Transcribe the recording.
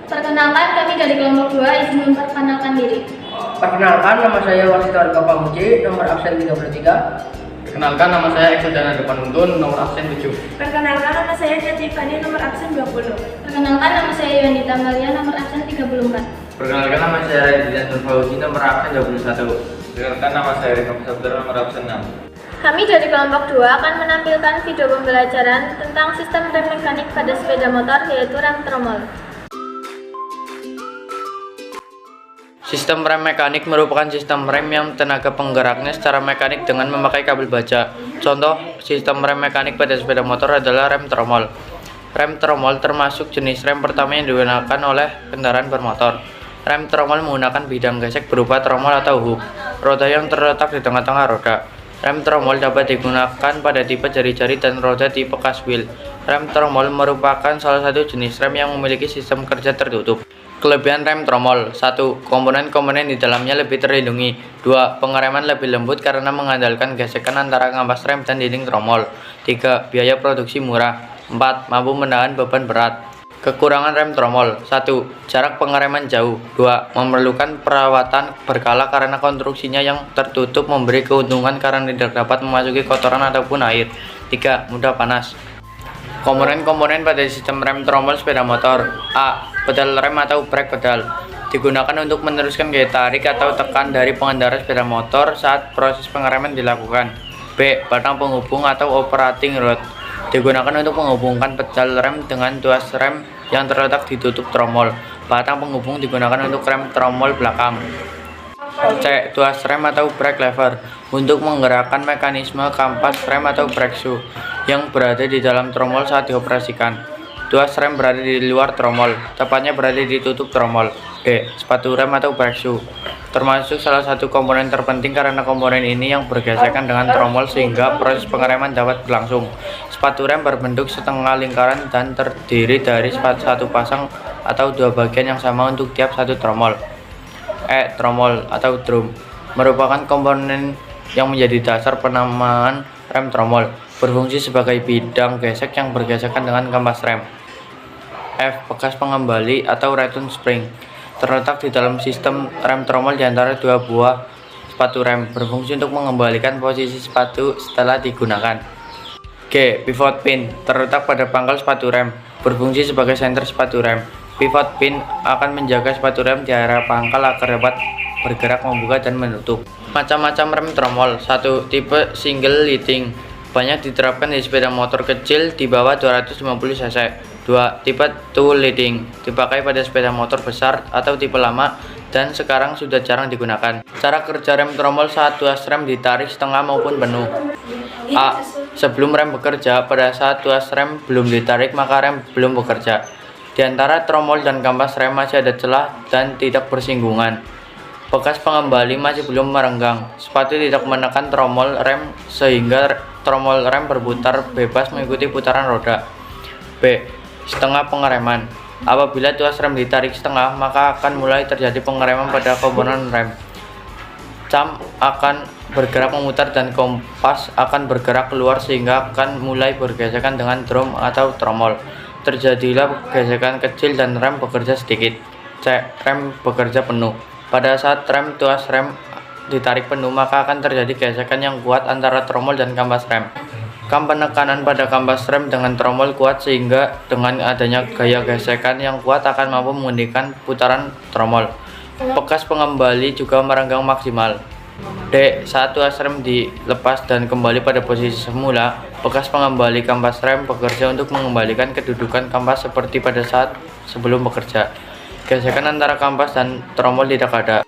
Perkenalkan, kami dari kelompok 2 izin memperkenalkan diri. Perkenalkan, nama saya Warsito Arga Pamuji, nomor absen 33. Perkenalkan, nama saya Eksodana Depanuntun, nomor absen 7. Perkenalkan, nama saya Caci Fani, nomor absen 20. Perkenalkan, nama saya Yonita Maria, nomor absen 34. Perkenalkan, nama saya Radian Fauzi, nomor absen 21. Perkenalkan, nama saya Rika Sabdara, nomor absen 6. Kami dari kelompok 2 akan menampilkan video pembelajaran tentang sistem rem mekanik pada sepeda motor, yaitu rem tromol. Sistem rem mekanik merupakan sistem rem yang tenaga penggeraknya secara mekanik dengan memakai kabel baja. Contoh sistem rem mekanik pada sepeda motor adalah rem tromol. Rem tromol termasuk jenis rem pertama yang digunakan oleh kendaraan bermotor. Rem tromol menggunakan bidang gesek berupa tromol atau hook, roda yang terletak di tengah-tengah roda. Rem tromol dapat digunakan pada tipe jari-jari dan roda tipe kaswheel. Rem tromol merupakan salah satu jenis rem yang memiliki sistem kerja tertutup. Kelebihan rem tromol: 1. Komponen-komponen di dalamnya lebih terlindungi. 2. Pengereman lebih lembut karena mengandalkan gesekan antara kampas rem dan dinding tromol. 3. Biaya produksi murah. 4. Mampu menahan beban berat. Kekurangan rem tromol: 1. Jarak pengereman jauh. 2. Memerlukan perawatan berkala karena konstruksinya yang tertutup memberi keuntungan karena tidak dapat memasuki kotoran ataupun air. 3. Mudah panas. Komponen-komponen pada sistem rem tromol sepeda motor. A. Pedal rem atau brake pedal digunakan untuk meneruskan gaya tarik atau tekan dari pengendara sepeda motor saat proses pengereman dilakukan. B. Batang penghubung atau operating rod digunakan untuk menghubungkan pedal rem dengan tuas rem yang terletak di tutup tromol. Batang penghubung digunakan untuk rem tromol belakang. C. Tuas rem atau brake lever untuk menggerakkan mekanisme kampas rem atau brake shoe yang berada di dalam tromol saat dioperasikan. Tuas rem berada di luar tromol, tepatnya berada di tutup tromol. D. Sepatu rem atau brake shoe termasuk salah satu komponen terpenting karena komponen ini yang bergesekan dengan tromol sehingga proses pengereman dapat berlangsung. Sepatu rem berbentuk setengah lingkaran dan terdiri dari satu pasang atau dua bagian yang sama untuk tiap satu tromol. E. Tromol atau drum merupakan komponen yang menjadi dasar penamaan rem tromol, berfungsi sebagai bidang gesek yang bergesekan dengan kampas rem. F. Bekas pengembali atau return spring terletak di dalam sistem rem tromol di antara dua buah sepatu rem, berfungsi untuk mengembalikan posisi sepatu setelah digunakan. G. Pivot pin terletak pada pangkal sepatu rem, berfungsi sebagai senter sepatu rem. Pivot pin akan menjaga sepatu rem di area pangkal agar dapat bergerak membuka dan menutup. Macam-macam rem tromol. 1. Tipe single leading banyak diterapkan di sepeda motor kecil di bawah 250 cc. 2. Tipe two leading dipakai pada sepeda motor besar atau tipe lama dan sekarang sudah jarang digunakan. Cara kerja rem tromol saat tuas rem ditarik setengah maupun penuh. A. Sebelum rem bekerja, pada saat tuas rem belum ditarik maka rem belum bekerja. Di antara tromol dan kampas rem masih ada celah dan tidak bersinggungan. Bekas pengembali masih belum merenggang. Sepatu tidak menekan tromol rem sehingga tromol rem berputar bebas mengikuti putaran roda. B. Setengah pengereman. Apabila tuas rem ditarik setengah, maka akan mulai terjadi pengereman pada komponen rem. Cam akan bergerak memutar dan kompas akan bergerak keluar sehingga akan mulai bergesekan dengan drum atau tromol. Terjadilah gesekan kecil dan rem bekerja sedikit. C. Rem bekerja penuh. Pada saat rem tuas rem ditarik penuh, maka akan terjadi gesekan yang kuat antara tromol dan kampas rem. Kam penekanan pada kampas rem dengan tromol kuat sehingga dengan adanya gaya gesekan yang kuat akan mampu menghentikan putaran tromol. Bekas pengembali juga merenggang maksimal. D. Saat tuas rem dilepas dan kembali pada posisi semula, bekas pengembali kampas rem bekerja untuk mengembalikan kedudukan kampas seperti pada saat sebelum bekerja. Gesekan antara kampas dan tromol tidak ada.